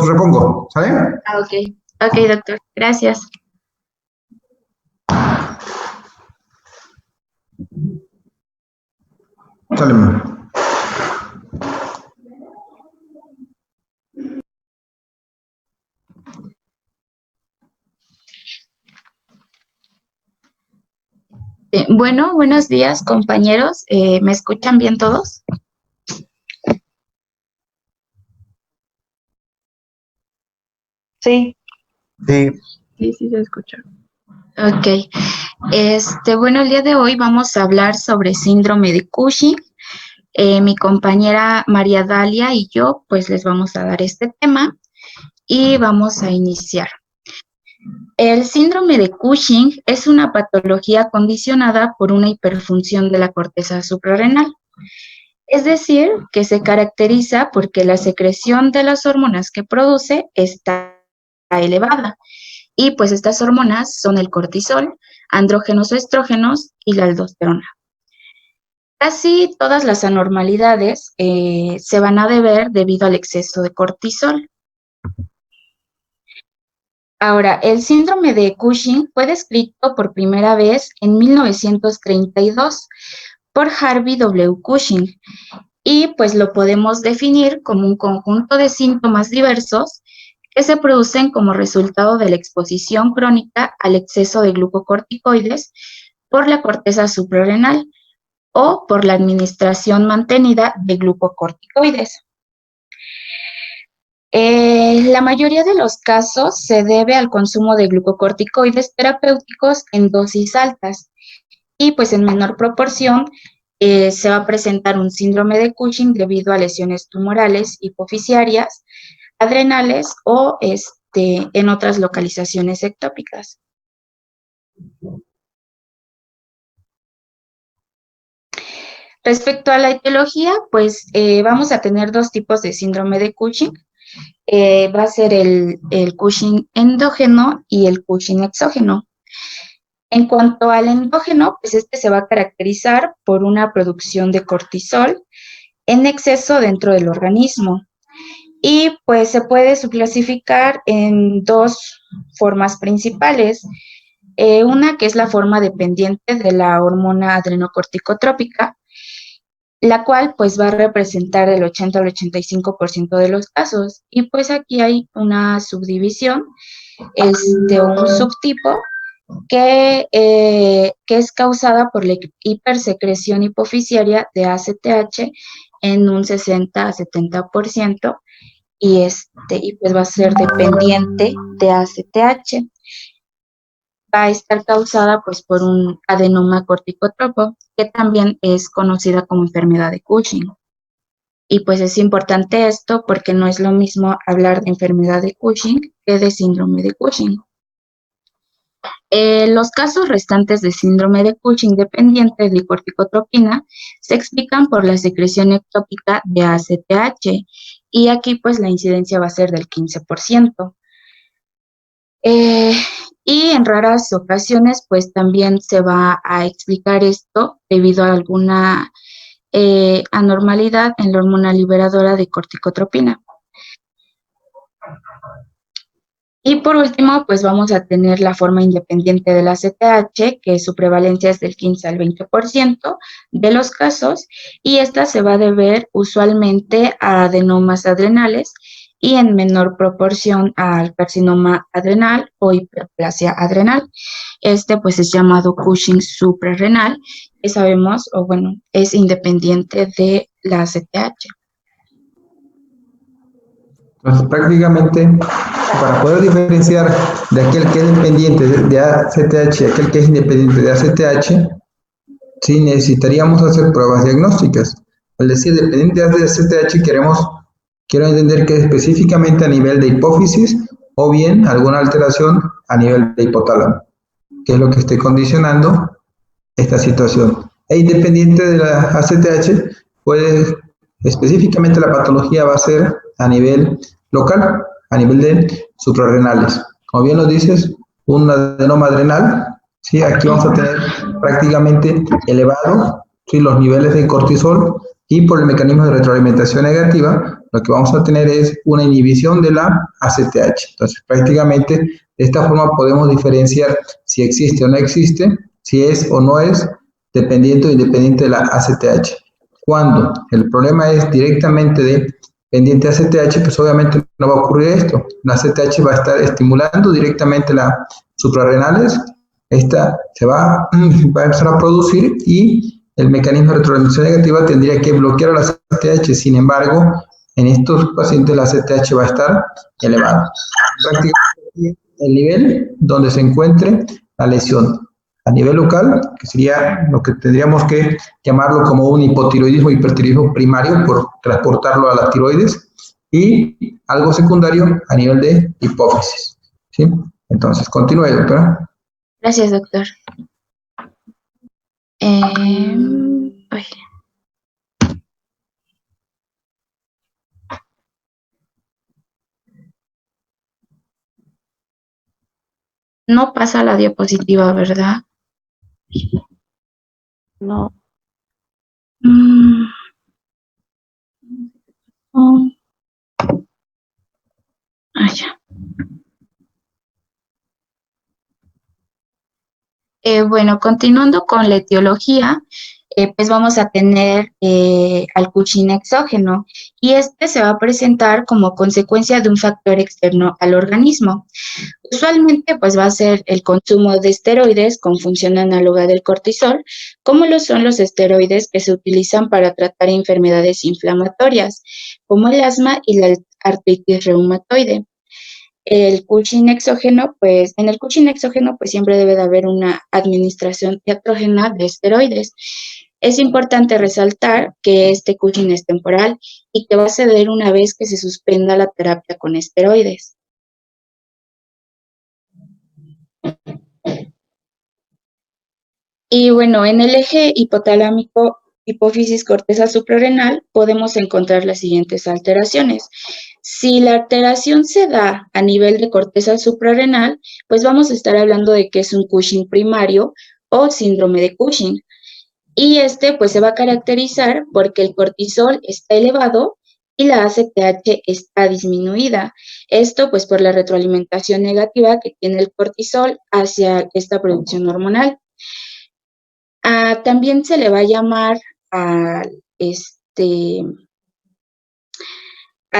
los repongo, ¿sale? Ok, ok, doctor, gracias. Sale. Bueno, buenos días, compañeros. ¿Me escuchan bien todos? Sí. Sí. Sí, sí se escucha. Ok. Bueno, el día de hoy vamos a hablar sobre síndrome de Cushing. Mi compañera María Dalia y yo, pues les vamos a dar este tema y vamos a iniciar. El síndrome de Cushing es una patología condicionada por una hiperfunción de la corteza suprarrenal. Es decir, que se caracteriza porque la secreción de las hormonas que produce está elevada. Y pues estas hormonas son el cortisol, andrógenos o estrógenos y la aldosterona. Casi todas las anormalidades se van a deber debido al exceso de cortisol. Ahora, el síndrome de Cushing fue descrito por primera vez en 1932 por Harvey W. Cushing y pues lo podemos definir como un conjunto de síntomas diversos que se producen como resultado de la exposición crónica al exceso de glucocorticoides por la corteza suprarrenal o por la administración mantenida de glucocorticoides. La mayoría de los casos se debe al consumo de glucocorticoides terapéuticos en dosis altas y pues en menor proporción se va a presentar un síndrome de Cushing debido a lesiones tumorales hipofisiarias, adrenales o en otras localizaciones ectópicas. Respecto a la etiología, pues vamos a tener dos tipos de síndrome de Cushing. Va a ser el Cushing endógeno y el Cushing exógeno. En cuanto al endógeno, pues este se va a caracterizar por una producción de cortisol en exceso dentro del organismo. Y pues se puede subclasificar en dos formas principales. Una que es la forma dependiente de la hormona adrenocorticotrópica, la cual pues va a representar el 80 al 85% de los casos. Y pues aquí hay una subdivisión, un subtipo que es causada por la hipersecreción hipofisiaria de ACTH en un 60 a 70% y pues va a ser dependiente de ACTH. Va a estar causada pues por un adenoma corticotropo, que también es conocida como enfermedad de Cushing. Y pues es importante esto porque no es lo mismo hablar de enfermedad de Cushing que de síndrome de Cushing. Los casos restantes de síndrome de Cushing dependiente de corticotropina se explican por la secreción ectópica de ACTH y aquí pues la incidencia va a ser del 15%. Y en raras ocasiones, pues también se va a explicar esto debido a alguna anormalidad en la hormona liberadora de corticotropina. Y por último, pues vamos a tener la forma independiente del ACTH, que su prevalencia es del 15 al 20% de los casos, y esta se va a deber usualmente a adenomas adrenales y en menor proporción al carcinoma adrenal o hiperplasia adrenal. Pues es llamado Cushing suprarrenal, que sabemos, o bueno, es independiente de la ACTH. Entonces, prácticamente, para poder diferenciar de aquel que es dependiente de ACTH y aquel que es independiente de ACTH, sí necesitaríamos hacer pruebas diagnósticas. Al decir dependiente de ACTH, quiero entender que es específicamente a nivel de hipófisis o bien alguna alteración a nivel de hipotálamo, que es lo que esté condicionando esta situación. E independiente de la ACTH, pues específicamente la patología va a ser a nivel local, a nivel de suprarrenales. Como bien lo dices, un adenoma adrenal, ¿sí? Aquí vamos a tener prácticamente elevado, ¿sí? Los niveles de cortisol y por el mecanismo de retroalimentación negativa, lo que vamos a tener es una inhibición de la ACTH. Entonces, prácticamente, de esta forma podemos diferenciar si existe o no existe, si es o no es dependiente o independiente de la ACTH. Cuando el problema es directamente de pendiente ACTH, pues obviamente no va a ocurrir esto. La ACTH va a estar estimulando directamente las suprarrenales, esta se va a empezar a producir y el mecanismo de retroalimentación negativa tendría que bloquear la ACTH. Sin embargo, en estos pacientes la ACTH va a estar elevada. Prácticamente el nivel donde se encuentre la lesión. A nivel local, que sería lo que tendríamos que llamarlo como un hipotiroidismo, hipertiroidismo primario por transportarlo a las tiroides, y algo secundario a nivel de hipófisis. ¿Sí? Entonces, continúe, doctora. Gracias, doctor. Ay. No pasa la diapositiva, ¿verdad? No. Oh. Ya. Bueno, continuando con la etiología, pues vamos a tener al Cushing exógeno, y este se va a presentar como consecuencia de un factor externo al organismo. Usualmente pues va a ser el consumo de esteroides con función análoga del cortisol, como lo son los esteroides que se utilizan para tratar enfermedades inflamatorias, como el asma y la artritis reumatoide. El Cushing exógeno, pues en el Cushing exógeno pues siempre debe de haber una administración diatrógena de esteroides. Es importante resaltar que este Cushing es temporal y que va a ceder una vez que se suspenda la terapia con esteroides. Y bueno, en el eje hipotalámico, hipófisis, corteza suprarrenal, podemos encontrar las siguientes alteraciones. Si la alteración se da a nivel de corteza suprarrenal, pues vamos a estar hablando de que es un Cushing primario o síndrome de Cushing. Y este pues se va a caracterizar porque el cortisol está elevado y la ACTH está disminuida. Esto pues por la retroalimentación negativa que tiene el cortisol hacia esta producción hormonal. También se le va a llamar al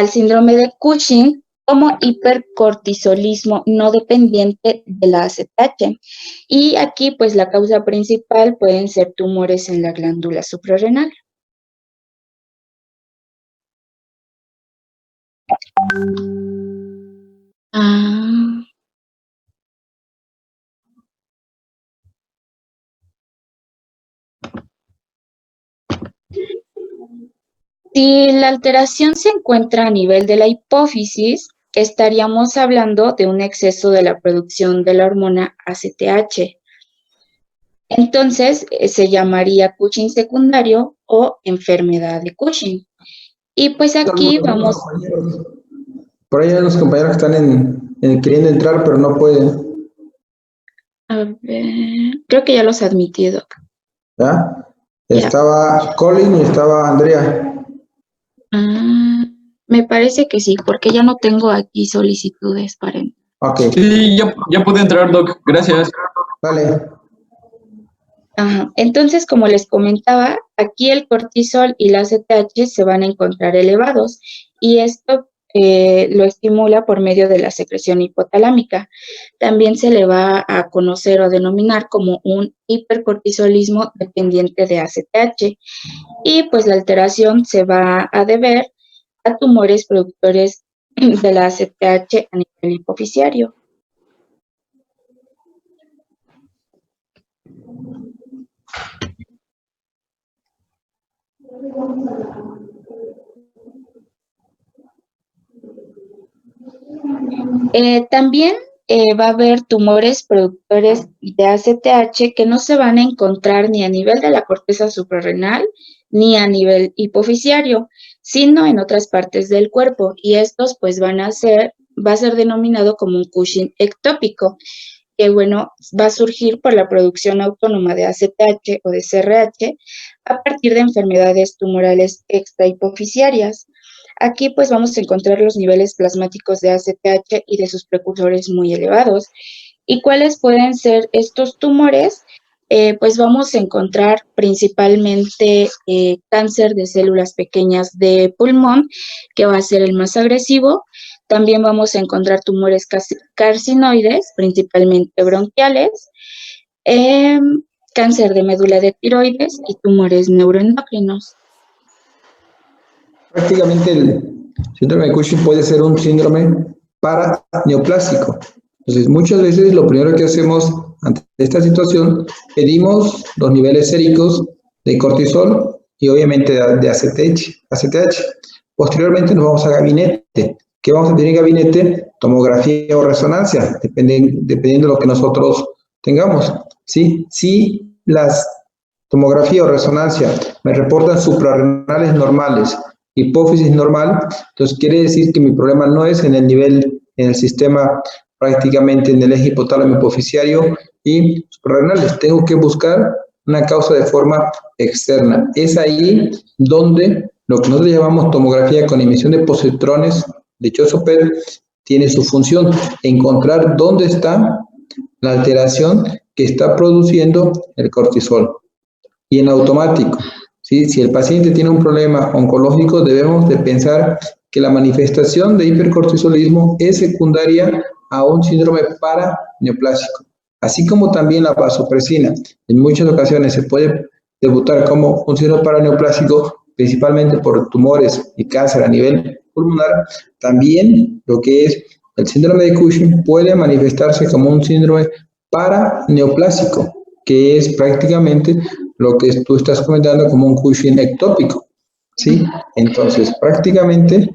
síndrome de Cushing como hipercortisolismo no dependiente de la ACTH. Y aquí, pues, la causa principal pueden ser tumores en la glándula suprarrenal. Si la alteración se encuentra a nivel de la hipófisis, estaríamos hablando de un exceso de la producción de la hormona ACTH. Entonces, se llamaría Cushing secundario o enfermedad de Cushing. Y pues aquí vamos... Por ahí hay unos compañeros que están queriendo entrar, pero no pueden. A ver, creo que ya los admití, Doc. ¿Ya? Ya. Estaba Colin y estaba Andrea. Me parece que sí, porque ya no tengo aquí solicitudes para entrar. Ok, Sí, ya pude entrar, Doc. Gracias. vale. Ajá. Entonces, como les comentaba, aquí el cortisol y la ACTH se van a encontrar elevados, y esto lo estimula por medio de la secreción hipotalámica. También se le va a conocer o denominar como un hipercortisolismo dependiente de ACTH, y pues la alteración se va a deber a tumores productores de la ACTH a nivel hipofisiario. También va a haber tumores productores de ACTH que no se van a encontrar ni a nivel de la corteza suprarrenal ni a nivel hipofisiario, sino en otras partes del cuerpo, y estos pues va a ser denominado como un Cushing ectópico, que bueno, va a surgir por la producción autónoma de ACTH o de CRH a partir de enfermedades tumorales extrahipofisiarias. Aquí pues vamos a encontrar los niveles plasmáticos de ACTH y de sus precursores muy elevados. ¿Y cuáles pueden ser estos tumores? Pues vamos a encontrar principalmente cáncer de células pequeñas de pulmón, que va a ser el más agresivo. También vamos a encontrar tumores carcinoides, principalmente bronquiales, cáncer de médula de tiroides y tumores neuroendocrinos. Prácticamente el síndrome de Cushing puede ser un síndrome paraneoplásico. Entonces, muchas veces lo primero que hacemos ante esta situación, pedimos los niveles séricos de cortisol y obviamente de ACTH. Posteriormente nos vamos a gabinete. ¿Qué vamos a pedir en gabinete? Tomografía o resonancia, dependiendo de lo que nosotros tengamos. ¿Sí? Si las tomografía o resonancia me reportan suprarrenales normales, hipófisis normal, entonces quiere decir que mi problema no es en el nivel, en el sistema, prácticamente en el eje hipotálamo hipofisiario y suprarrenales. Tengo que buscar una causa de forma externa. Es ahí donde lo que nosotros llamamos tomografía con emisión de positrones, dichoso PET, tiene su función, encontrar dónde está la alteración que está produciendo el cortisol. Y en automático, ¿sí? Si el paciente tiene un problema oncológico, debemos de pensar que la manifestación de hipercortisolismo es secundaria a un síndrome paraneoplásico, así como también la vasopresina. En muchas ocasiones se puede debutar como un síndrome paraneoplásico, principalmente por tumores y cáncer a nivel pulmonar. También lo que es el síndrome de Cushing puede manifestarse como un síndrome paraneoplásico, que es prácticamente lo que tú estás comentando como un Cushing ectópico, ¿sí? Entonces, prácticamente,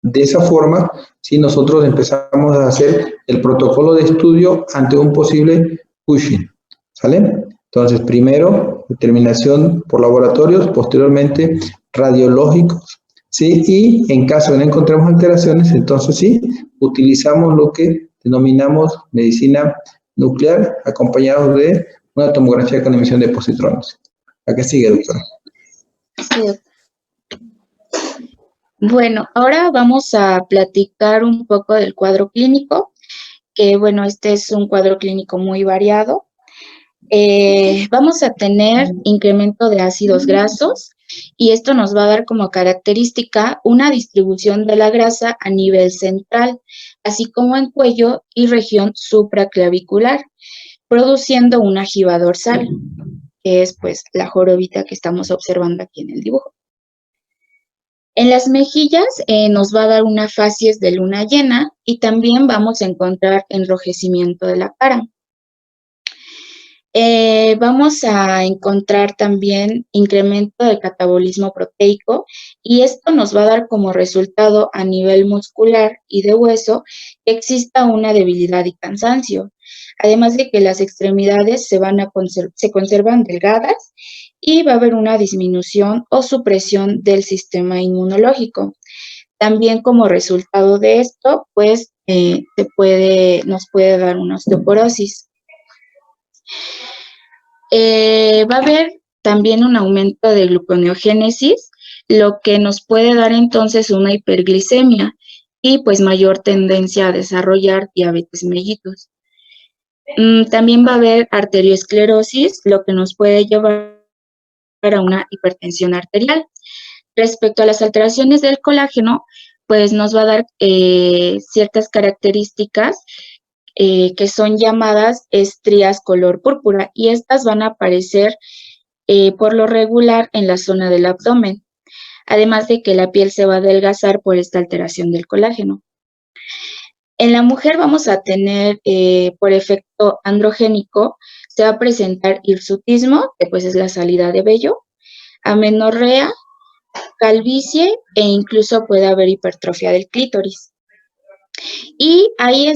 de esa forma, si nosotros empezamos a hacer el protocolo de estudio ante un posible Cushing, ¿sale? Entonces, primero, determinación por laboratorios, posteriormente, radiológicos, ¿sí? Y en caso de no encontremos alteraciones, entonces sí, utilizamos lo que denominamos medicina nuclear, acompañados de una tomografía con emisión de positrones. ¿A qué sigue, doctora? Sí. Bueno, ahora vamos a platicar un poco del cuadro clínico, que bueno, este es un cuadro clínico muy variado. Vamos a tener incremento de ácidos grasos y esto nos va a dar como característica una distribución de la grasa a nivel central, así como en cuello y región supraclavicular, produciendo una jiba dorsal, que es pues la jorobita que estamos observando aquí en el dibujo. En las mejillas nos va a dar una facies de luna llena y también vamos a encontrar enrojecimiento de la cara. Vamos a encontrar también incremento del catabolismo proteico y esto nos va a dar como resultado a nivel muscular y de hueso que exista una debilidad y cansancio, además de que las extremidades se conservan delgadas y va a haber una disminución o supresión del sistema inmunológico. También como resultado de esto, pues nos puede dar una osteoporosis. Va a haber también un aumento de gluconeogénesis, lo que nos puede dar entonces una hiperglicemia y pues mayor tendencia a desarrollar diabetes mellitus. También va a haber arteriosclerosis, lo que nos puede llevar a una hipertensión arterial. Respecto a las alteraciones del colágeno, pues nos va a dar ciertas características que son llamadas estrías color púrpura y estas van a aparecer por lo regular en la zona del abdomen, además de que la piel se va a adelgazar por esta alteración del colágeno. En la mujer vamos a tener, por efecto androgénico, se va a presentar hirsutismo, que pues es la salida de vello, amenorrea, calvicie e incluso puede haber hipertrofia del clítoris. Y hay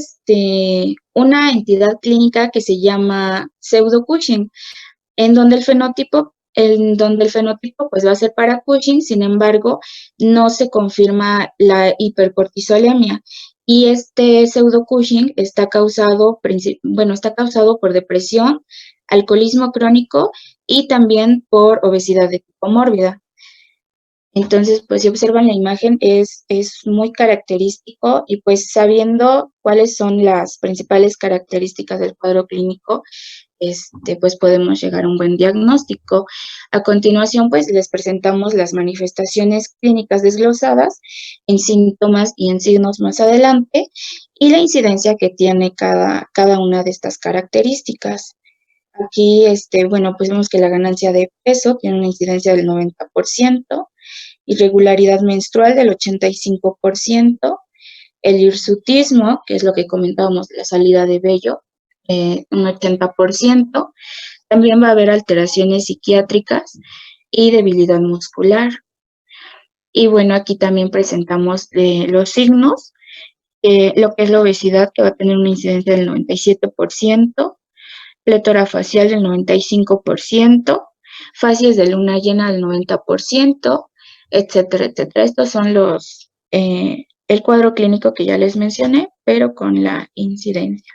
una entidad clínica que se llama pseudo-Cushing, en donde el fenotipo pues va a ser para Cushing, sin embargo, no se confirma la hipercortisolemia Y este pseudo Cushing está causado por depresión, alcoholismo crónico y también por obesidad de tipo mórbida. Entonces, pues si observan la imagen, es muy característico y pues sabiendo cuáles son las principales características del cuadro clínico, pues podemos llegar a un buen diagnóstico. A continuación, pues les presentamos las manifestaciones clínicas desglosadas en síntomas y en signos más adelante y la incidencia que tiene cada una de estas características. Aquí, pues vemos que la ganancia de peso tiene una incidencia del 90%, irregularidad menstrual del 85%, el hirsutismo, que es lo que comentábamos, la salida de vello, un 80%, también va a haber alteraciones psiquiátricas y debilidad muscular. Y bueno, aquí también presentamos los signos, lo que es la obesidad, que va a tener una incidencia del 97%, plétora facial del 95%, facies de luna llena del 90%, etcétera, etcétera. Estos son el cuadro clínico que ya les mencioné, pero con la incidencia.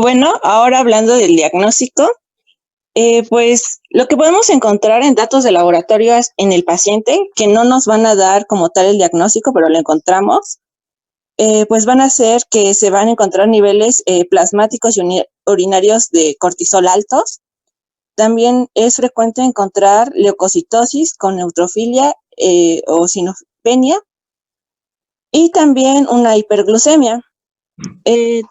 Bueno, ahora hablando del diagnóstico, pues lo que podemos encontrar en datos de laboratorio en el paciente, que no nos van a dar como tal el diagnóstico, pero lo encontramos, pues van a ser que se van a encontrar niveles plasmáticos y urinarios de cortisol altos. También es frecuente encontrar leucocitosis con neutrofilia o sinofenia y también una hiperglucemia.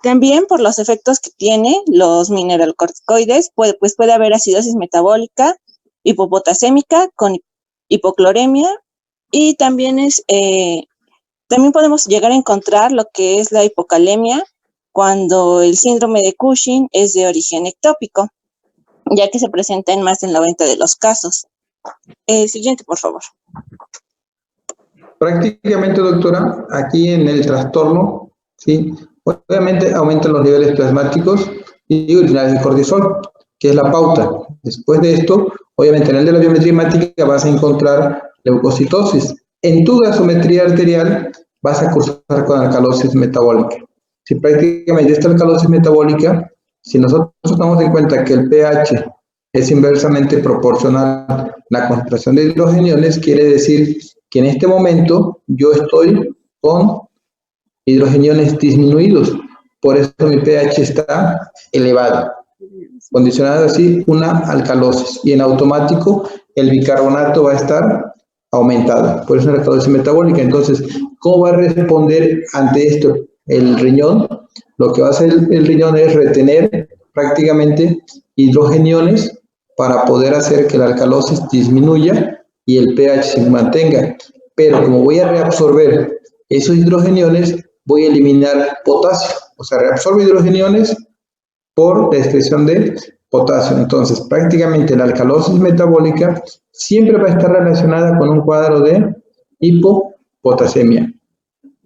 También por los efectos que tiene los mineralocorticoides, puede haber acidosis metabólica, hipopotasémica con hipocloremia y también también podemos llegar a encontrar lo que es la hipocalemia cuando el síndrome de Cushing es de origen ectópico, ya que se presenta en más del 90% de los casos. Siguiente, por favor. Prácticamente, doctora, aquí en el trastorno, ¿sí? Obviamente aumentan los niveles plasmáticos y urinarios de cortisol, que es la pauta. Después de esto, obviamente en el de la biometría hemática vas a encontrar leucocitosis. En tu gasometría arterial vas a cursar con alcalosis metabólica. Si prácticamente esta alcalosis metabólica, si nosotros tomamos en cuenta que el pH es inversamente proporcional a la concentración de hidrogeniones, quiere decir que en este momento yo estoy con hidrogeniones disminuidos, por eso mi pH está elevado, condicionado así una alcalosis, y en automático el bicarbonato va a estar aumentado, por eso es la alcalosis metabólica. Entonces, ¿cómo va a responder ante esto el riñón? Lo que va a hacer el riñón es retener prácticamente hidrogeniones para poder hacer que la alcalosis disminuya y el pH se mantenga. Pero como voy a reabsorber esos hidrogeniones, voy a eliminar potasio, o sea, reabsorbo hidrogeniones por la excreción de potasio. Entonces, prácticamente la alcalosis metabólica siempre va a estar relacionada con un cuadro de hipopotasemia.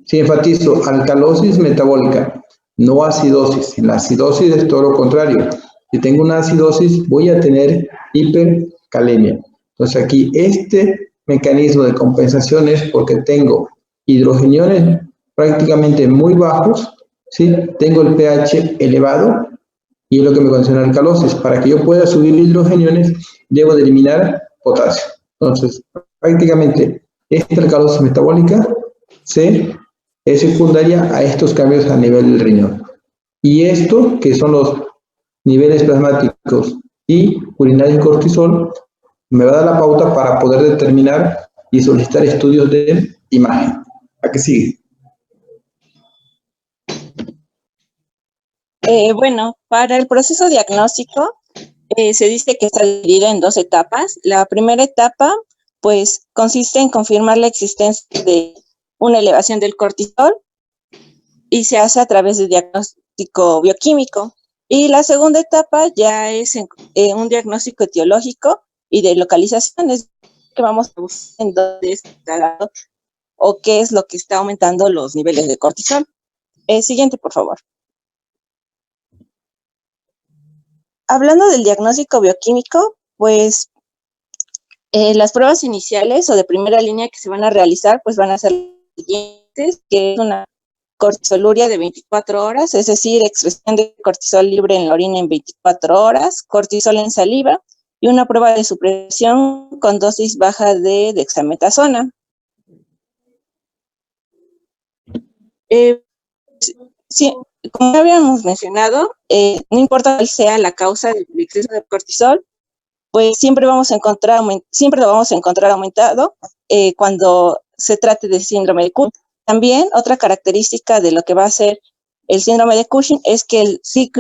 Si enfatizo, alcalosis metabólica, no acidosis. En la acidosis es todo lo contrario. Si tengo una acidosis, voy a tener hipercalemia. Entonces aquí este mecanismo de compensación es porque tengo hidrogeniones prácticamente muy bajos, ¿sí? Tengo el pH elevado y es lo que me condiciona la alcalosis. Para que yo pueda subir hidrogeniones, debo de eliminar potasio. Entonces, prácticamente esta alcalosis metabólica es secundaria a estos cambios a nivel del riñón. Y esto, que son los niveles plasmáticos y urinarios de cortisol, me va a dar la pauta para poder determinar y solicitar estudios de imagen. ¿A qué sigue? Bueno, para el proceso diagnóstico se dice que está dividido en dos etapas. La primera etapa, pues, consiste en confirmar la existencia de una elevación del cortisol y se hace a través de diagnóstico bioquímico. Y la segunda etapa ya es un diagnóstico etiológico y de localización, es que vamos a buscar en dónde está o qué es lo que está aumentando los niveles de cortisol. Siguiente, por favor. Hablando del diagnóstico bioquímico, pues Las pruebas iniciales o de primera línea que se van a realizar, pues van a ser las siguientes, que es una cortisoluria de 24 horas, es decir, expresión de cortisol libre en la orina en 24 horas, cortisol en saliva y una prueba de supresión con dosis baja de dexametasona. Sí, como ya habíamos mencionado, no importa cuál sea la causa del exceso de cortisol, pues siempre lo vamos a encontrar aumentado cuando se trate de síndrome de Cushing. También otra característica de lo que va a ser el síndrome de Cushing es que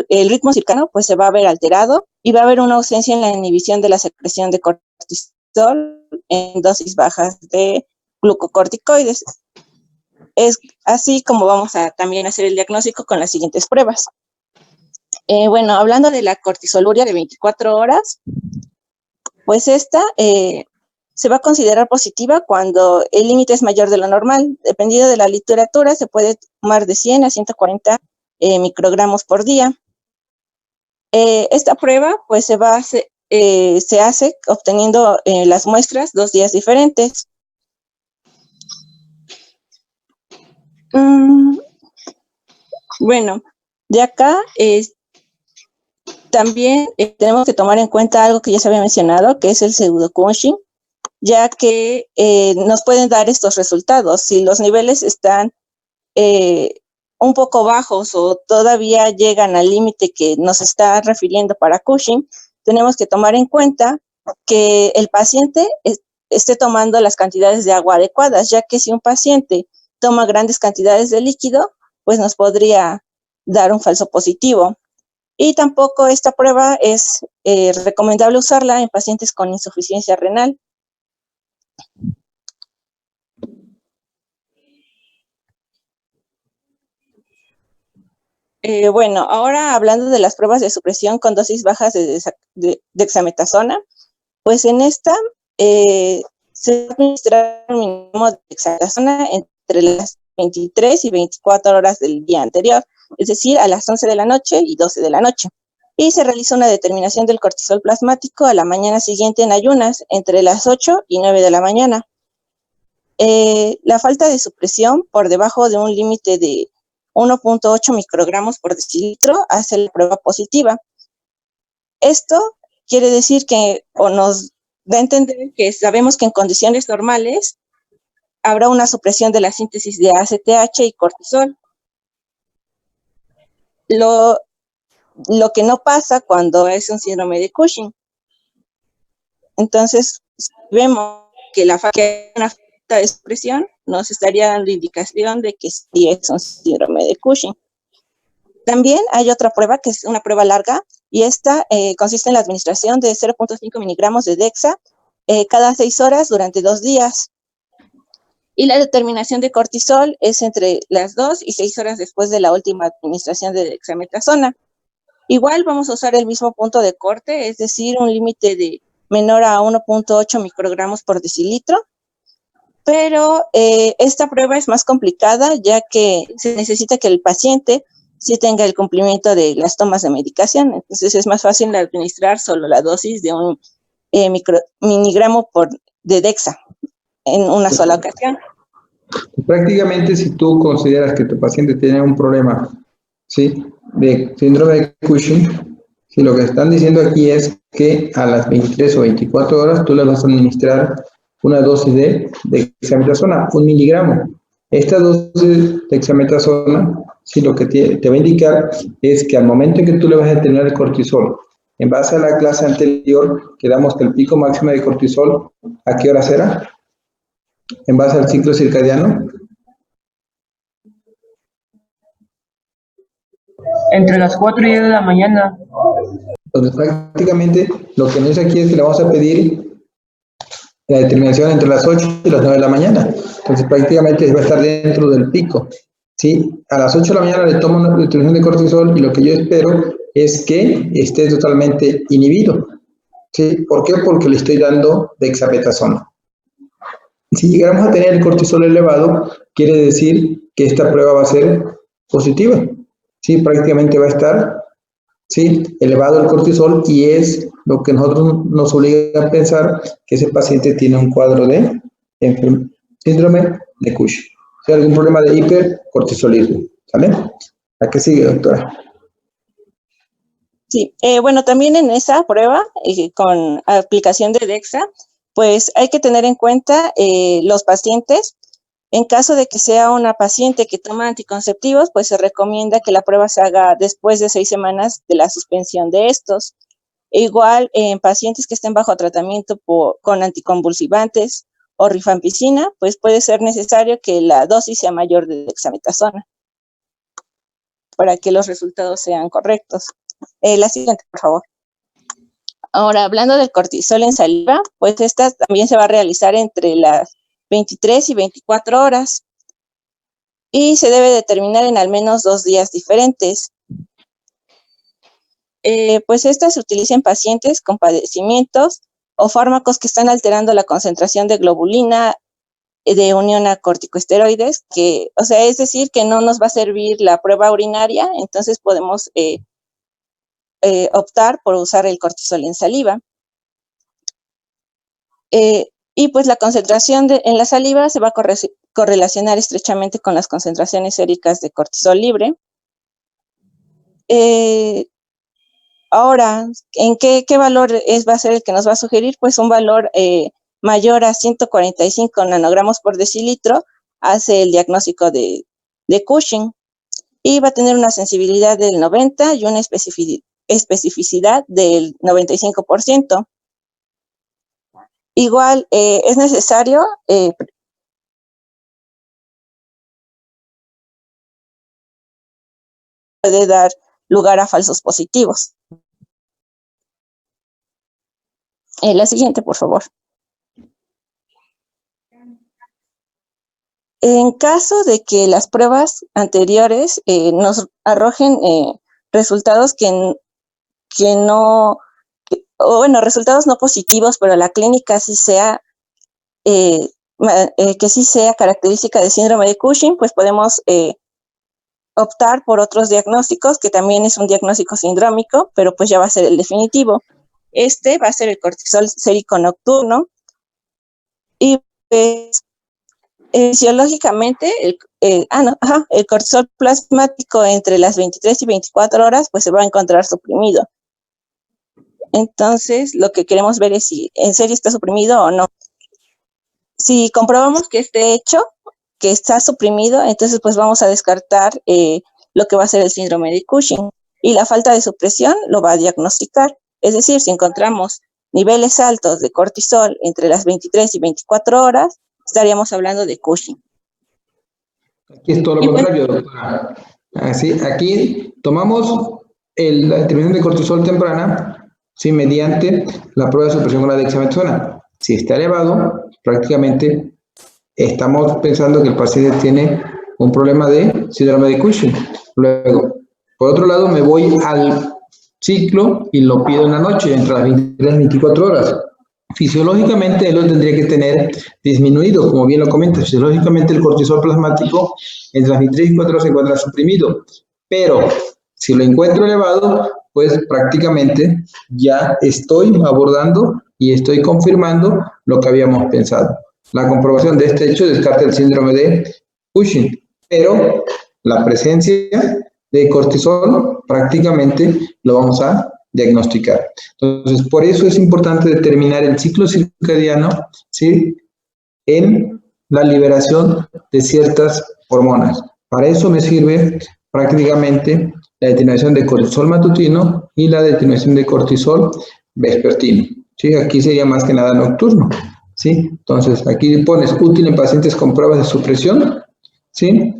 el ritmo circadiano pues se va a ver alterado y va a haber una ausencia en la inhibición de la secreción de cortisol en dosis bajas de glucocorticoides. Es así como vamos a también hacer el diagnóstico con las siguientes pruebas. Bueno, hablando de la cortisoluria de 24 horas, pues esta se va a considerar positiva cuando el límite es mayor de lo normal. Dependiendo de la literatura, se puede tomar de 100 a 140 microgramos por día. Esta prueba pues se hace obteniendo las muestras 2 días diferentes. Bueno, de acá también tenemos que tomar en cuenta algo que ya se había mencionado, que es el pseudo-Cushing, ya que nos pueden dar estos resultados. Si los niveles están un poco bajos o todavía llegan al límite que nos está refiriendo para Cushing, tenemos que tomar en cuenta que el paciente esté tomando las cantidades de agua adecuadas, ya que si un paciente toma grandes cantidades de líquido, pues nos podría dar un falso positivo. Y tampoco esta prueba es recomendable usarla en pacientes con insuficiencia renal. Bueno, ahora hablando de las pruebas de supresión con dosis bajas de dexametasona, pues en esta se va a administrar un mínimo de dexametasona entre las 23 y 24 horas del día anterior, es decir, a las 11 de la noche y 12 de la noche. Y se realiza una determinación del cortisol plasmático a la mañana siguiente en ayunas, entre las 8 y 9 de la mañana. La falta de supresión por debajo de un límite de 1.8 microgramos por decilitro hace la prueba positiva. Esto quiere decir que, o nos da a entender que sabemos que en condiciones normales habrá una supresión de la síntesis de ACTH y cortisol. Lo que no pasa cuando es un síndrome de Cushing. Entonces, vemos que una falta de supresión nos estaría dando indicación de que sí es un síndrome de Cushing. También hay otra prueba que es una prueba larga y esta consiste en la administración de 0.5 miligramos de Dexa cada 6 horas durante 2 días. Y la determinación de cortisol es entre las 2 y 6 horas después de la última administración de dexametasona. Igual vamos a usar el mismo punto de corte, es decir, un límite de menor a 1.8 microgramos por decilitro, pero esta prueba es más complicada ya que se necesita que el paciente sí tenga el cumplimiento de las tomas de medicación, entonces es más fácil administrar solo la dosis de un miligramo de Dexa en una sola ocasión. Prácticamente, si tú consideras que tu paciente tiene un problema, ¿sí?, de síndrome de Cushing, si lo que están diciendo aquí es que a las 23 o 24 horas tú le vas a administrar una dosis de dexametasona, 1 miligramo. Esta dosis de dexametasona, sí, lo que te va a indicar es que al momento en que tú le vas a determinar el cortisol, en base a la clase anterior, quedamos que el pico máximo de cortisol, ¿a qué hora será? En base al ciclo circadiano. Entre las 4 y 10 de la mañana. Entonces, prácticamente, lo que nos dice aquí es que le vamos a pedir la determinación entre las 8 y las 9 de la mañana. Entonces, prácticamente va a estar dentro del pico. ¿Sí? A las 8 de la mañana le tomo una determinación de cortisol y lo que yo espero es que esté totalmente inhibido. ¿Sí? ¿Por qué? Porque le estoy dando dexametasona. Si llegamos a tener el cortisol elevado, quiere decir que esta prueba va a ser positiva. Sí, prácticamente va a estar, sí, elevado el cortisol y es lo que nosotros nos obliga a pensar que ese paciente tiene un cuadro de síndrome de Cushing. O sea, algún problema de hipercortisolismo. ¿Sale? ¿A qué sigue, doctora? Sí, bueno, también en esa prueba con aplicación de DEXA, pues hay que tener en cuenta los pacientes. En caso de que sea una paciente que toma anticonceptivos, pues se recomienda que la prueba se haga después de 6 semanas de la suspensión de estos. Igual en pacientes que estén bajo tratamiento con anticonvulsivantes o rifampicina, pues puede ser necesario que la dosis sea mayor de dexametasona para que los resultados sean correctos. La siguiente, por favor. Ahora, hablando del cortisol en saliva, pues esta también se va a realizar entre las 23 y 24 horas y se debe determinar en al menos 2 días diferentes. Pues esta se utiliza en pacientes con padecimientos o fármacos que están alterando la concentración de globulina de unión a corticosteroides, que, o sea, es decir, que no nos va a servir la prueba urinaria, entonces podemos optar por usar el cortisol en saliva. Y pues la concentración en la saliva se va a correlacionar estrechamente con las concentraciones séricas de cortisol libre. Ahora, ¿en qué valor va a ser el que nos va a sugerir? Pues un valor mayor a 145 nanogramos por decilitro hace el diagnóstico de Cushing y va a tener una sensibilidad del 90 y una especificidad del 95%. Igual es necesario puede dar lugar a falsos positivos. La siguiente, por favor. En caso de que las pruebas anteriores nos arrojen resultados resultados no positivos, pero la clínica sí sea que sí sea característica de síndrome de Cushing, pues podemos optar por otros diagnósticos, que también es un diagnóstico sindrómico, pero pues ya va a ser el definitivo. Este va a ser el cortisol sérico nocturno y pues fisiológicamente el cortisol plasmático entre las 23 y 24 horas pues se va a encontrar suprimido. Entonces lo que queremos ver es si en serio está suprimido o no. Si comprobamos que esté hecho, que está suprimido, entonces pues vamos a descartar lo que va a ser el síndrome de Cushing, y la falta de supresión lo va a diagnosticar. Es decir, si encontramos niveles altos de cortisol entre las 23 y 24 horas, estaríamos hablando de Cushing. Aquí es todo lo contrario, doctora. Así, aquí tomamos la determinación de cortisol temprana, sí, mediante la prueba de supresión con la dexametasona. Si está elevado, prácticamente estamos pensando que el paciente tiene un problema de síndrome de Cushing. Luego, por otro lado, me voy al ciclo y lo pido en la noche, entre las 23 y 24 horas. Fisiológicamente, él lo tendría que tener disminuido, como bien lo comenta. Fisiológicamente, el cortisol plasmático entre las 23 y 24 horas se encuentra suprimido. Pero, si lo encuentro elevado, pues prácticamente ya estoy abordando y estoy confirmando lo que habíamos pensado. La comprobación de este hecho descarta el síndrome de Cushing, pero la presencia de cortisol prácticamente lo vamos a diagnosticar. Entonces, por eso es importante determinar el ciclo circadiano, ¿sí?, en la liberación de ciertas hormonas. Para eso me sirve prácticamente la determinación de cortisol matutino y la determinación de cortisol vespertino. ¿Sí? Aquí sería más que nada nocturno. ¿Sí? Entonces, aquí pones útil en pacientes con pruebas de supresión, ¿sí?,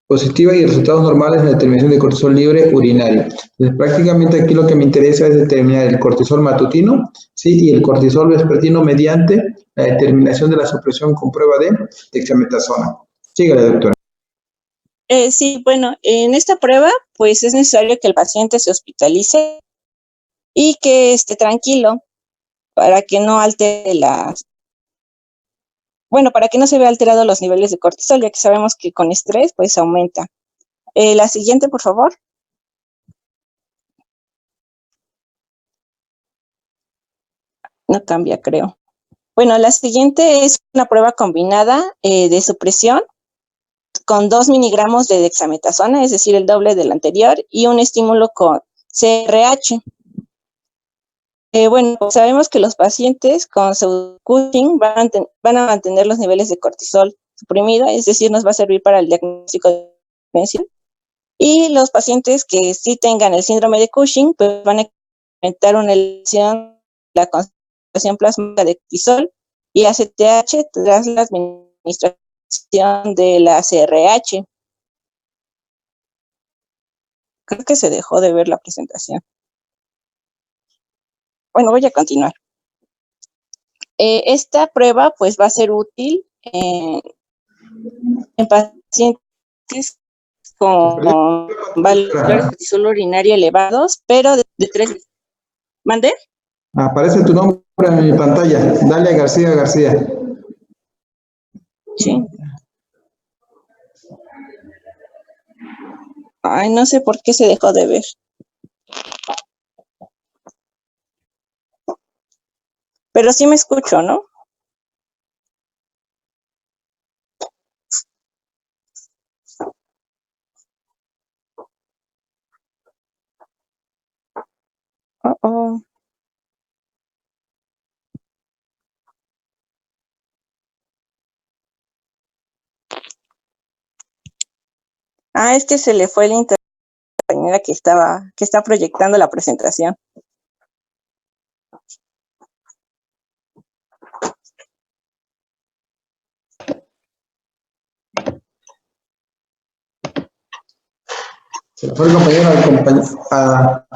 positiva y resultados normales en la determinación de cortisol libre urinario. Entonces, prácticamente aquí lo que me interesa es determinar el cortisol matutino, ¿sí?, y el cortisol vespertino mediante la determinación de la supresión con prueba de dexametasona. Sígale, doctora. Sí, bueno, en esta prueba, pues es necesario que el paciente se hospitalice y que esté tranquilo para que no altere para que no se vea alterado los niveles de cortisol, ya que sabemos que con estrés, pues aumenta. La siguiente, por favor. No cambia, creo. Bueno, la siguiente es una prueba combinada de supresión con 2 miligramos de dexametasona, es decir, el doble del anterior, y un estímulo con CRH. Bueno, pues sabemos que los pacientes con pseudo-Cushing van a mantener los niveles de cortisol suprimido, es decir, nos va a servir para el diagnóstico de demencia. Y los pacientes que sí tengan el síndrome de Cushing, pues van a experimentar una elevación de la concentración plasmática de cortisol y ACTH tras la administración de la CRH. Creo que se dejó de ver la presentación. Bueno, voy a continuar. Esta prueba pues va a ser útil en pacientes con valores de cortisol urinario elevados, pero de 3 meses. ¿Mande? Aparece tu nombre en mi pantalla. Dalia García García. Sí. Ay, no sé por qué se dejó de ver. Pero sí me escucho, ¿no? Oh. Es que se le fue el internet a la compañera que está proyectando la presentación. Se fue el compañero a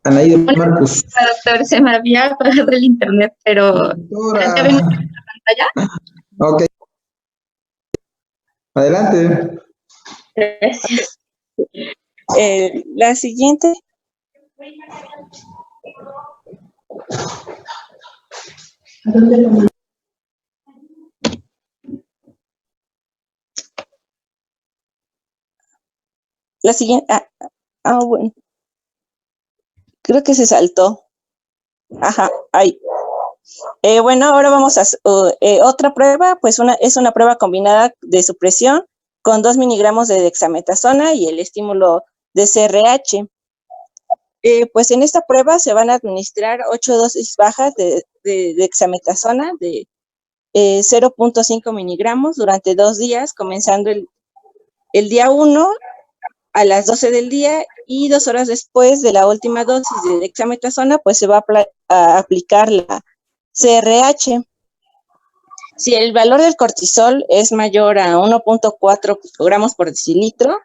Anaí de Marcus. Doctor, se me había apagado el internet, pero ¿ya vemos la pantalla? Ok. Adelante. Gracias. La siguiente. La siguiente. Bueno. Creo que se saltó. Ajá, ahí. Bueno, ahora vamos a otra prueba, pues es una prueba combinada de supresión con 2 miligramos de dexametasona y el estímulo de CRH. Pues en esta prueba se van a administrar 8 dosis bajas de dexametasona de 0.5 miligramos durante 2 días, comenzando el día 1 a las 12 del día y 2 horas después de la última dosis de dexametasona, pues se va a aplicar la CRH. Si el valor del cortisol es mayor a 1.4 gramos por decilitro,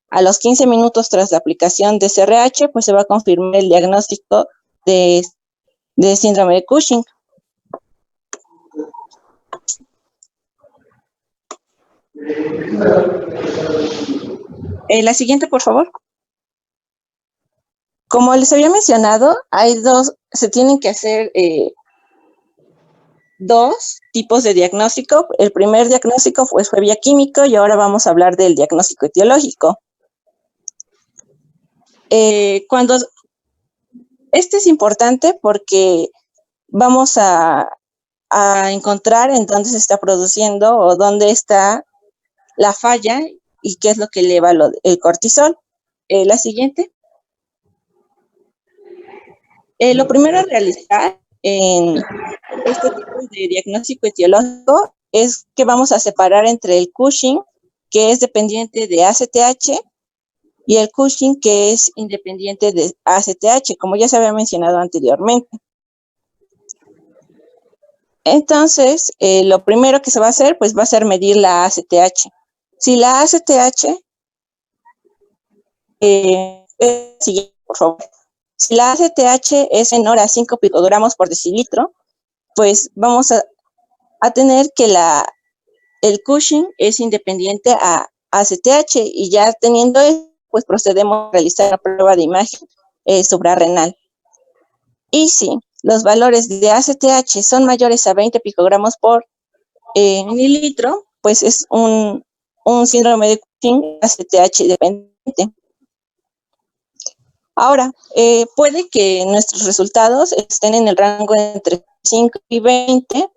a los 15 minutos tras la aplicación de CRH, pues se va a confirmar el diagnóstico de síndrome de Cushing. La siguiente, por favor. Como les había mencionado, se tienen que hacer 2 tipos de diagnóstico. El primer diagnóstico fue bioquímico y ahora vamos a hablar del diagnóstico etiológico. Este es importante porque vamos a encontrar en dónde se está produciendo o dónde está la falla y qué es lo que eleva el cortisol. La siguiente. Lo primero a realizar en este tipo de diagnóstico etiológico es que vamos a separar entre el Cushing, que es dependiente de ACTH, y el Cushing, que es independiente de ACTH, como ya se había mencionado anteriormente. Entonces, lo primero que se va a hacer, pues va a ser medir la ACTH. Si la ACTH, siguiente, por favor. Si la ACTH es menor a 5 picogramos por decilitro, pues vamos a tener que el Cushing es independiente a ACTH y ya teniendo eso, pues procedemos a realizar la prueba de imagen suprarrenal. Y si los valores de ACTH son mayores a 20 picogramos por mililitro, pues es un síndrome de Cushing ACTH dependiente. Ahora, puede que nuestros resultados estén en el rango entre 5 y 20,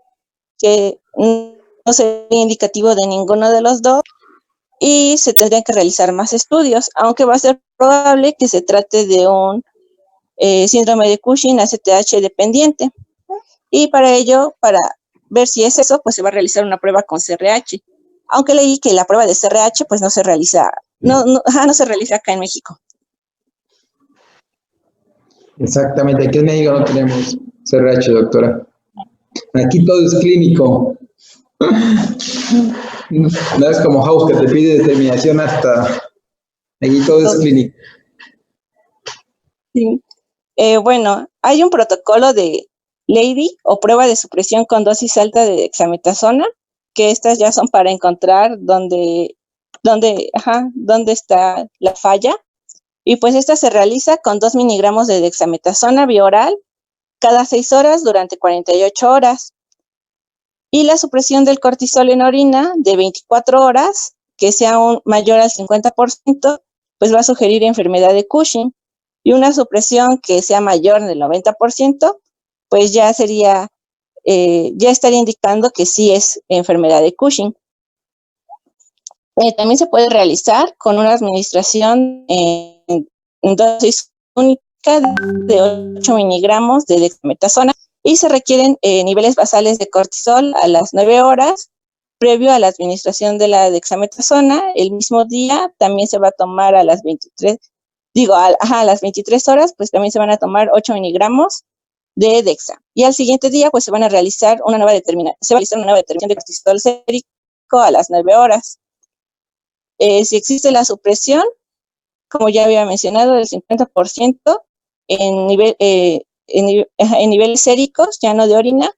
que no sería indicativo de ninguno de los dos, y se tendrían que realizar más estudios, aunque va a ser probable que se trate de un síndrome de Cushing ACTH dependiente. Y para ello, para ver si es eso, pues se va a realizar una prueba con CRH. Aunque leí que la prueba de CRH pues no se realiza, no se realiza acá en México. Exactamente, aquí en México no tenemos CRH, doctora. Aquí todo es clínico. No es como House que te pide determinación hasta. Aquí todo es clínico. Sí. Bueno, hay un protocolo de Lady o prueba de supresión con dosis alta de dexametasona, que estas ya son para encontrar dónde está la falla. Y pues esta se realiza con 2 miligramos de dexametasona bioral cada 6 horas durante 48 horas. Y la supresión del cortisol en orina de 24 horas, que sea mayor al 50%, pues va a sugerir enfermedad de Cushing. Y una supresión que sea mayor del 90%, pues ya estaría indicando que sí es enfermedad de Cushing. También se puede realizar con una administración en dosis única de 8 miligramos de dexametasona y se requieren niveles basales de cortisol a las 9 horas previo a la administración de la dexametasona. El mismo día también se va a tomar a las 23 horas, pues también se van a tomar 8 miligramos de dexa. Y al siguiente día, pues se va a realizar una nueva determinación de cortisol sérico a las 9 horas. Si existe la supresión, como ya había mencionado, del 50% en niveles séricos, ya no de orina,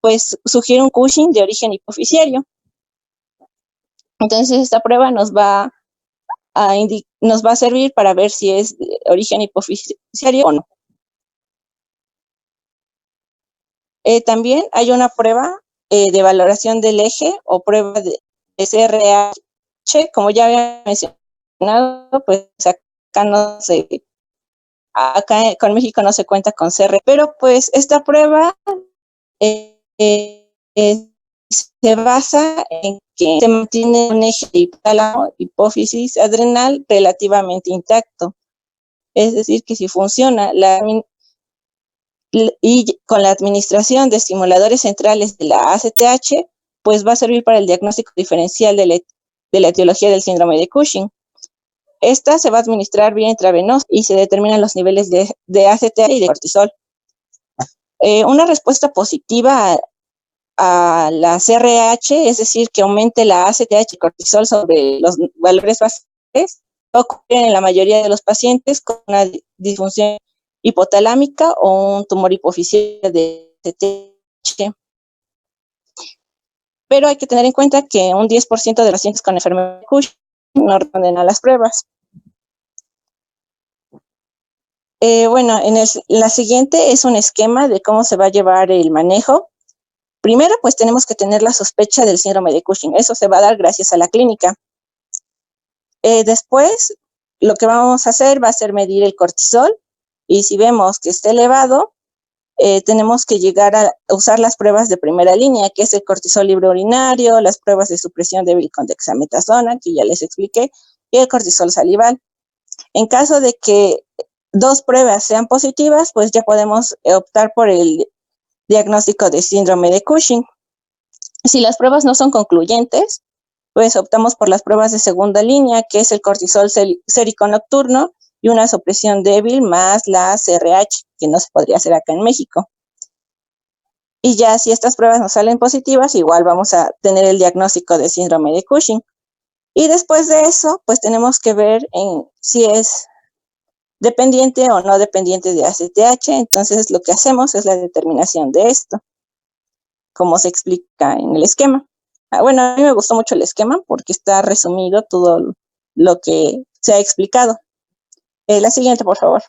pues sugiere un Cushing de origen hipofisiario. Entonces, esta prueba nos va a servir para ver si es de origen hipofisiario o no. También hay una prueba de valoración del eje o prueba de SRH, como ya había mencionado, pues acá con México no se cuenta con CR, pero pues esta prueba se basa en que se mantiene un eje hipotálamo, hipófisis, adrenal relativamente intacto. Es decir, que si funciona y con la administración de estimuladores centrales de la ACTH, pues va a servir para el diagnóstico diferencial de la etiología del síndrome de Cushing. Esta se va a administrar vía intravenosa y se determinan los niveles de ACTH y de cortisol. Una respuesta positiva a la CRH, es decir, que aumente la ACTH y cortisol sobre los valores basales, ocurre en la mayoría de los pacientes con una disfunción hipotalámica o un tumor hipofisiario de ACTH. Pero hay que tener en cuenta que un 10% de los pacientes con enfermedad de Cushing no responden a las pruebas. Bueno, la siguiente es un esquema de cómo se va a llevar el manejo. Primero, pues tenemos que tener la sospecha del síndrome de Cushing. Eso se va a dar gracias a la clínica. Después, lo que vamos a hacer va a ser medir el cortisol. Y si vemos que está elevado, tenemos que llegar a usar las pruebas de primera línea, que es el cortisol libre urinario, las pruebas de supresión débil con dexametasona, que ya les expliqué, y el cortisol salival. En caso de que 2 pruebas sean positivas, pues ya podemos optar por el diagnóstico de síndrome de Cushing. Si las pruebas no son concluyentes, pues optamos por las pruebas de segunda línea, que es el cortisol sérico nocturno y una supresión débil más la CRH, que no se podría hacer acá en México. Y ya si estas pruebas nos salen positivas, igual vamos a tener el diagnóstico de síndrome de Cushing. Y después de eso, pues tenemos que ver si es dependiente o no dependiente de ACTH. Entonces lo que hacemos es la determinación de esto, como se explica en el esquema. Bueno, a mí me gustó mucho el esquema porque está resumido todo lo que se ha explicado. La siguiente, por favor.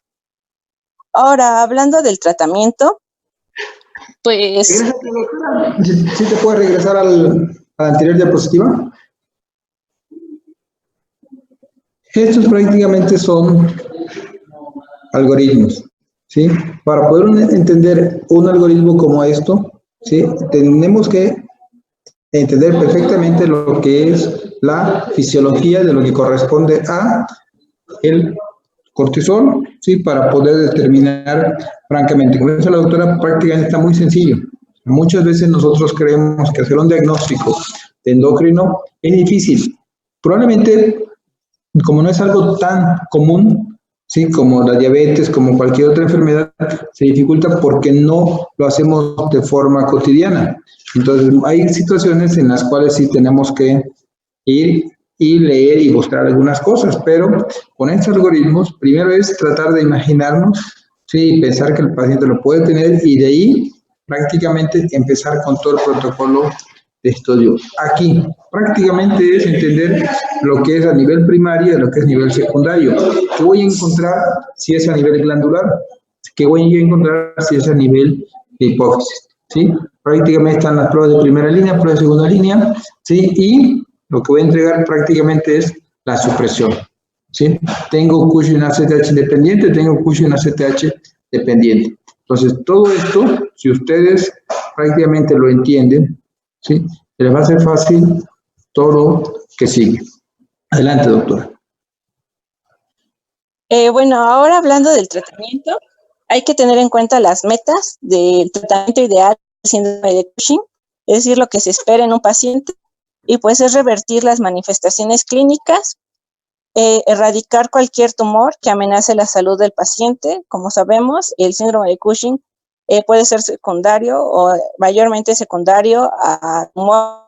Ahora, hablando del tratamiento, pues... ¿Sí te puedes regresar a la anterior diapositiva? Estos prácticamente son algoritmos, ¿sí? Para poder entender un algoritmo como esto, ¿sí? Tenemos que entender perfectamente lo que es la fisiología de lo que corresponde a el cortisol, ¿sí? Para poder determinar francamente. Como dice la doctora, prácticamente está muy sencillo. Muchas veces nosotros creemos que hacer un diagnóstico de endocrino es difícil. Probablemente, como no es algo tan común, ¿sí? Como la diabetes, como cualquier otra enfermedad, se dificulta porque no lo hacemos de forma cotidiana. Entonces, hay situaciones en las cuales sí tenemos que ir y leer y buscar algunas cosas, pero con estos algoritmos, primero es tratar de imaginarnos, sí, pensar que el paciente lo puede tener y de ahí prácticamente empezar con todo el protocolo de estudio. Aquí prácticamente es entender lo que es a nivel primario y lo que es nivel secundario. ¿Qué voy a encontrar si es a nivel glandular? ¿Qué voy a encontrar si es a nivel de hipófisis? ¿Sí? Prácticamente están las pruebas de primera línea, pruebas de segunda línea, ¿sí? Y lo que voy a entregar prácticamente es la supresión, ¿sí? Tengo Cushing ACTH independiente, tengo Cushing ACTH dependiente. Entonces, todo esto, si ustedes prácticamente lo entienden, ¿sí? Les va a ser fácil todo lo que sigue. Adelante, doctora. Bueno, ahora hablando del tratamiento, hay que tener en cuenta las metas del tratamiento ideal del síndrome de Cushing, es decir, lo que se espera en un paciente, y pues es revertir las manifestaciones clínicas, erradicar cualquier tumor que amenace la salud del paciente. Como sabemos, el síndrome de Cushing puede ser secundario o mayormente secundario a tumores.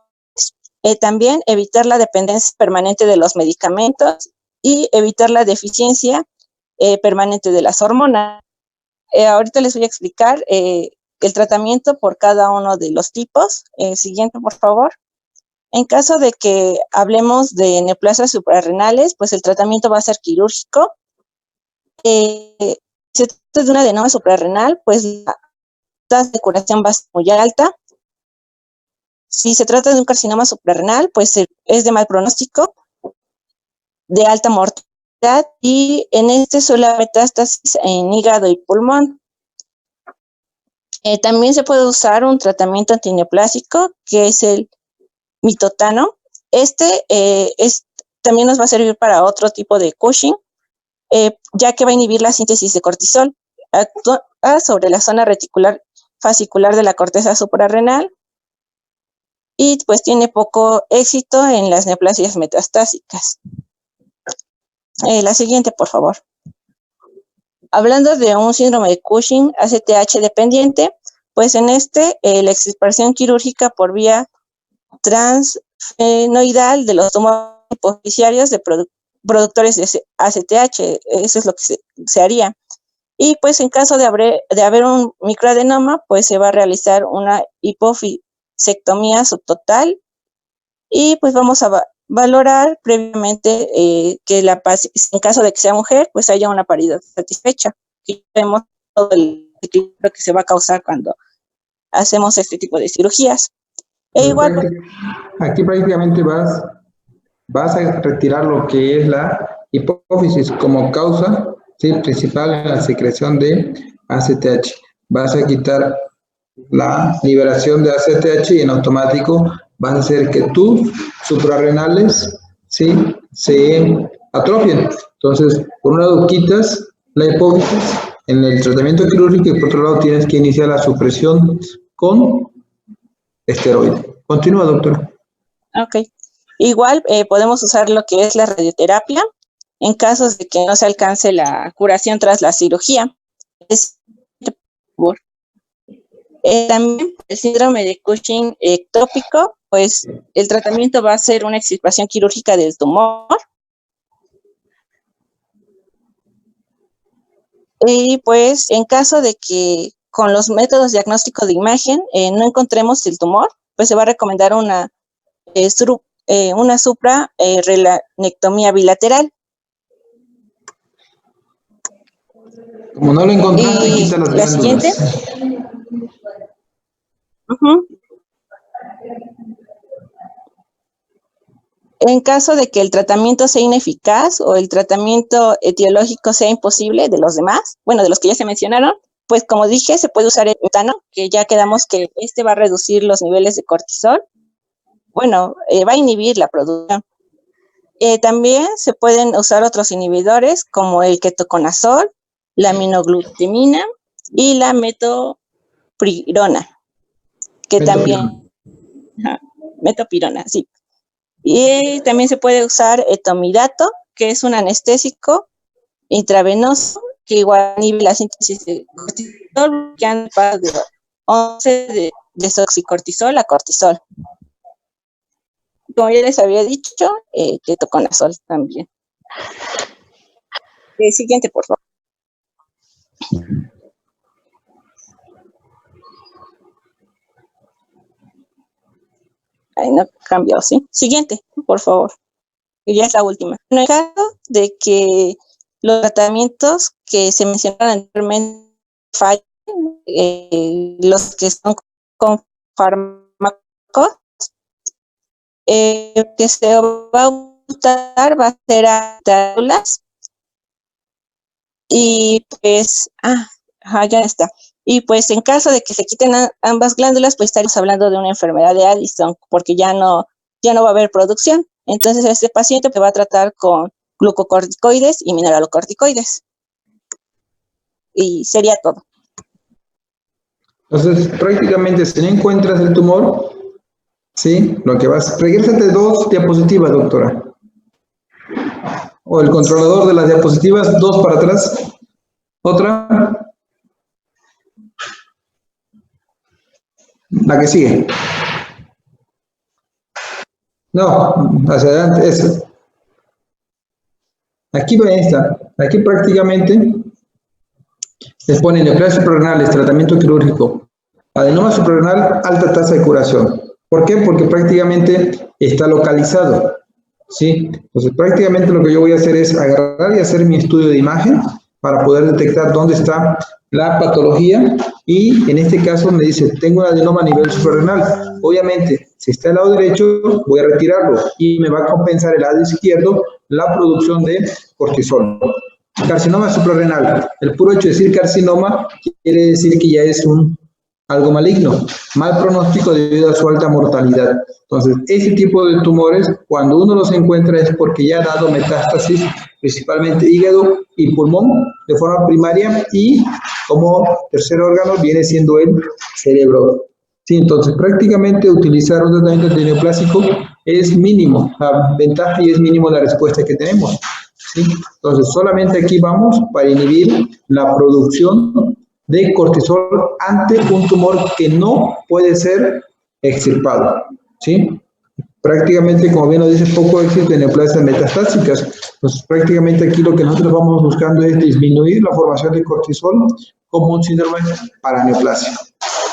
También evitar la dependencia permanente de los medicamentos y evitar la deficiencia permanente de las hormonas. Ahorita les voy a explicar el tratamiento por cada uno de los tipos. Siguiente, por favor. En caso de que hablemos de neoplasias suprarrenales, pues el tratamiento va a ser quirúrgico. Si se trata de un adenoma suprarrenal, pues la tasa de curación va a ser muy alta. Si se trata de un carcinoma suprarrenal, pues es de mal pronóstico, de alta mortalidad, y en este suele haber metástasis en hígado y pulmón. También se puede usar un tratamiento antineoplásico, que es el mitotano. También nos va a servir para otro tipo de Cushing, ya que va a inhibir la síntesis de cortisol. Actúa sobre la zona reticular fascicular de la corteza suprarrenal y pues tiene poco éxito en las neoplasias metastásicas. La siguiente, por favor. Hablando de un síndrome de Cushing ACTH dependiente, pues en la extirpación quirúrgica por vía transfenoidal de los tumores hipoficiarios de productores de ACTH, eso es lo que se haría. Y pues en caso de haber un microadenoma, pues se va a realizar una hipofisectomía subtotal y pues vamos a valorar previamente que en caso de que sea mujer, pues haya una paridad satisfecha. Y vemos todo el equilibrio que se va a causar cuando hacemos este tipo de cirugías. Aquí prácticamente vas a retirar lo que es la hipófisis como causa, ¿sí?, principal en la secreción de ACTH. Vas a quitar la liberación de ACTH y en automático vas a hacer que tus suprarrenales, ¿sí?, se atrofien. Entonces, por un lado quitas la hipófisis en el tratamiento quirúrgico y por otro lado tienes que iniciar la supresión con esteroide. Continúa, doctora. Ok. Igual podemos usar lo que es la radioterapia en casos de que no se alcance la curación tras la cirugía. También el síndrome de Cushing ectópico, pues el tratamiento va a ser una extirpación quirúrgica del tumor. Y pues en caso de que con los métodos diagnósticos de imagen no encontremos el tumor, pues se va a recomendar una suprarrenectomía bilateral. Como no lo encontraste, quita las la siguiente. glándulas. En caso de que el tratamiento sea ineficaz o el tratamiento etiológico sea imposible de los demás, bueno, de los que ya se mencionaron, pues como dije, se puede usar el butano, que ya quedamos que este va a reducir los niveles de cortisol. Bueno, va a inhibir la producción. También se pueden usar otros inhibidores como el ketoconazol, la aminoglutamina y la metopirona, que también, metopirona, sí. Y también se puede usar etomidato, que es un anestésico intravenoso que igual inhibe la síntesis de cortisol, que han pasado de 11 de desoxicortisol a cortisol. Como ya les había dicho, ketoconazol también. Siguiente, por favor. Ahí no cambió, ¿sí? Siguiente, por favor. Y ya es la última. En el caso de que los tratamientos que se mencionaron anteriormente fallen, los que son con fármacos, que se va a usar va a ser a células y pues, ya está. Y pues en caso de que se quiten ambas glándulas, pues estaríamos hablando de una enfermedad de Addison, porque ya no va a haber producción. Entonces este paciente va a tratar con glucocorticoides y mineralocorticoides. Y sería todo. Entonces, prácticamente si no encuentras el tumor, ¿sí? Lo que vas, regrésate 2 diapositivas, doctora. O el controlador de las diapositivas, 2 para atrás. Otra. La que sigue. No, hacia adelante, eso. Aquí va esta. Aquí prácticamente les pone neoplasia suprarrenales, tratamiento quirúrgico. Adenoma suprarrenal, alta tasa de curación. ¿Por qué? Porque prácticamente está localizado. ¿Sí? Entonces, prácticamente lo que yo voy a hacer es agarrar y hacer mi estudio de imagen para poder detectar dónde está la patología y en este caso me dice, tengo un adenoma a nivel suprarrenal. Obviamente, si está al lado derecho, voy a retirarlo y me va a compensar el lado izquierdo la producción de cortisol. Carcinoma suprarrenal. El puro hecho de decir carcinoma quiere decir que ya es algo maligno, mal pronóstico debido a su alta mortalidad. Entonces, ese tipo de tumores, cuando uno los encuentra es porque ya ha dado metástasis, principalmente hígado y pulmón de forma primaria y como tercer órgano viene siendo el cerebro. Sí, entonces prácticamente utilizar un tratamiento neoplásico es mínimo, la ventaja y es mínimo la respuesta que tenemos. ¿Sí? Entonces, solamente aquí vamos para inhibir la producción de cortisol ante un tumor que no puede ser extirpado, ¿sí? Prácticamente, como bien lo dice, poco éxito en neoplasias metastásicas. Pues prácticamente aquí lo que nosotros vamos buscando es disminuir la formación de cortisol como un síndrome para neoplasia.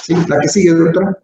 ¿Sí? La que sigue, doctora.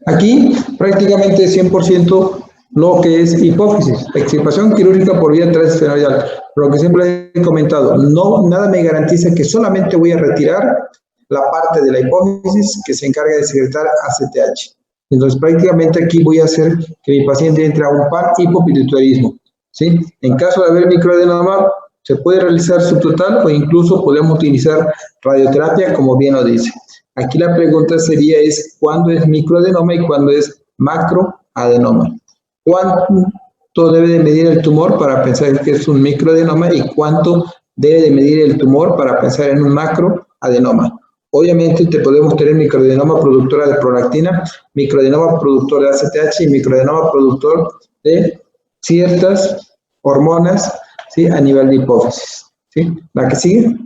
Aquí prácticamente 100% lo que es hipófisis, extirpación quirúrgica por vía transesfenoidal. Lo que siempre he comentado, nada me garantiza que solamente voy a retirar la parte de la hipófisis que se encarga de secretar ACTH. Entonces, prácticamente aquí voy a hacer que mi paciente entre a un panhipopituitarismo, ¿sí? En caso de haber microadenoma, se puede realizar subtotal o incluso podemos utilizar radioterapia, como bien lo dice. Aquí la pregunta sería ¿cuándo es microadenoma y cuándo es macroadenoma? ¿Cuánto debe de medir el tumor para pensar que es un microadenoma y cuánto debe de medir el tumor para pensar en un macroadenoma? Obviamente podemos tener microadenoma productora de prolactina, microadenoma productor de ACTH y microadenoma productor de ciertas hormonas, ¿sí? A nivel de hipófisis, ¿sí? La que sigue.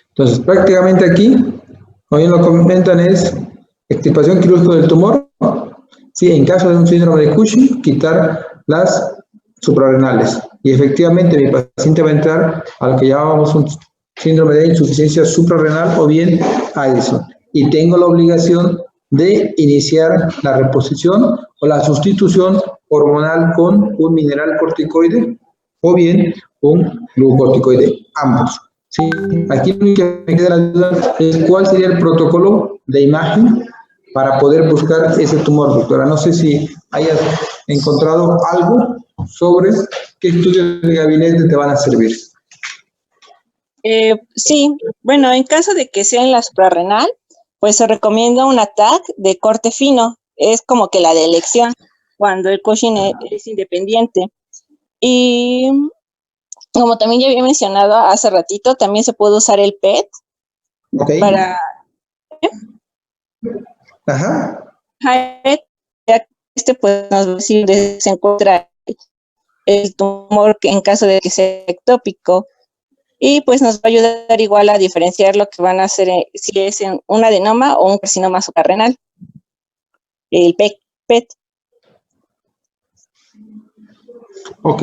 Entonces, prácticamente aquí, como bien lo comentan, es extirpación quirúrgica del tumor. Sí, en caso de un síndrome de Cushing, quitar las suprarrenales. Y efectivamente mi paciente va a entrar a lo que llamamos un síndrome de insuficiencia suprarrenal o bien Addison. Y tengo la obligación de iniciar la reposición o la sustitución hormonal con un mineral corticoide o bien un glucocorticoide, ambos. Sí, aquí lo que me queda la duda es cuál sería el protocolo de imagen para poder buscar ese tumor, doctora. No sé si hayas encontrado algo sobre qué estudios de gabinete te van a servir. Sí, bueno, en caso de que sea en la suprarrenal, pues se recomienda un ATAC de corte fino. Es como que la de elección cuando el Cushing es independiente. Y como también ya había mencionado hace ratito, también se puede usar el PET Ok. para Ajá. pues nos va a decir dónde se encuentra el tumor en caso de que sea ectópico. Y pues nos va a ayudar igual a diferenciar lo que van a hacer, si es en un adenoma o un carcinoma suprarrenal. El PET. Ok.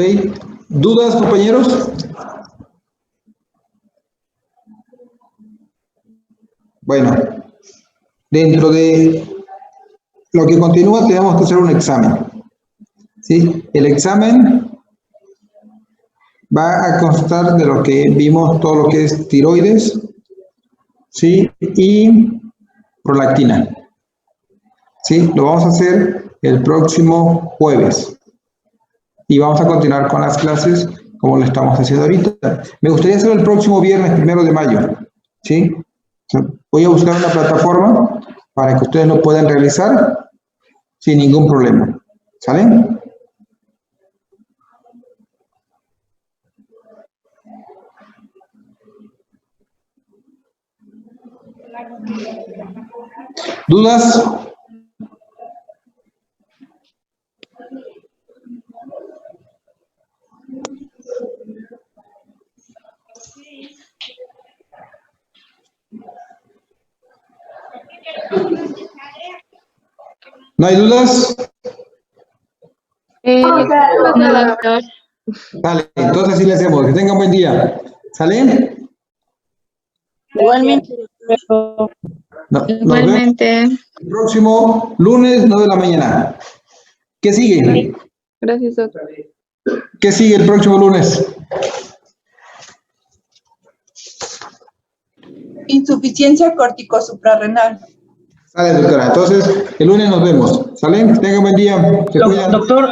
¿Dudas, compañeros? Bueno, dentro de lo que continúa tenemos que hacer un examen. ¿Sí? El examen va a constar de lo que vimos, todo lo que es tiroides, ¿sí? Y prolactina. ¿Sí? Lo vamos a hacer el próximo jueves. Y vamos a continuar con las clases como lo estamos haciendo ahorita. Me gustaría hacerlo el próximo viernes 1 de mayo. ¿Sí? Voy a buscar una plataforma para que ustedes lo puedan realizar sin ningún problema. ¿Sale? ¿Dudas? ¿No hay dudas? No, doctor. Vale, entonces así le hacemos. Que tengan buen día. ¿Sale? Igualmente. Nos vemos Igualmente. el próximo lunes, 9 de la mañana. ¿Qué sigue? Gracias, doctor. ¿Qué sigue el próximo lunes? Insuficiencia corticosuprarrenal. Sale, doctora. Entonces, el lunes nos vemos. ¿Sale? Que tengan buen día. Se cuidan. Doctor,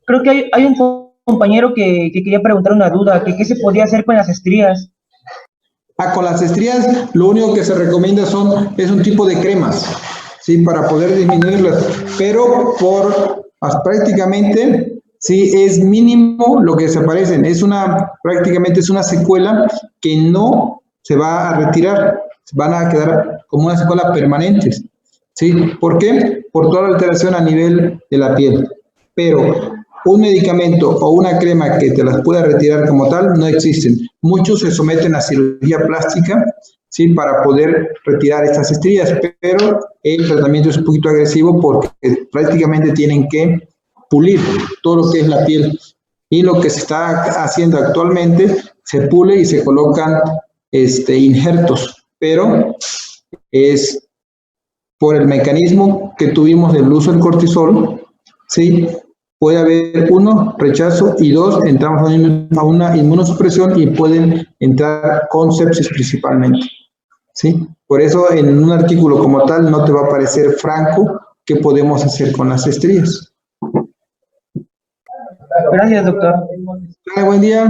creo que hay un compañero que quería preguntar una duda, que qué se podía hacer con las estrías. Con las estrías, lo único que se recomienda es un tipo de cremas, ¿sí? Para poder disminuirlas, pero prácticamente, sí, es mínimo lo que desaparecen. Prácticamente es una secuela que no se va a retirar, van a quedar como una secuela permanentes, ¿sí? ¿Por qué? Por toda la alteración a nivel de la piel. Pero un medicamento o una crema que te las pueda retirar como tal no existen. Muchos se someten a cirugía plástica, ¿sí? Para poder retirar estas estrías, pero el tratamiento es un poquito agresivo porque prácticamente tienen que pulir todo lo que es la piel. Y lo que se está haciendo actualmente, se pule y se colocan injertos, pero es por el mecanismo que tuvimos del uso del cortisol, ¿sí? Puede haber 1, rechazo, y 2, entramos a una inmunosupresión y pueden entrar con sepsis principalmente, ¿sí? Por eso en un artículo como tal no te va a parecer franco qué podemos hacer con las estrías. Gracias, doctor. Buen día.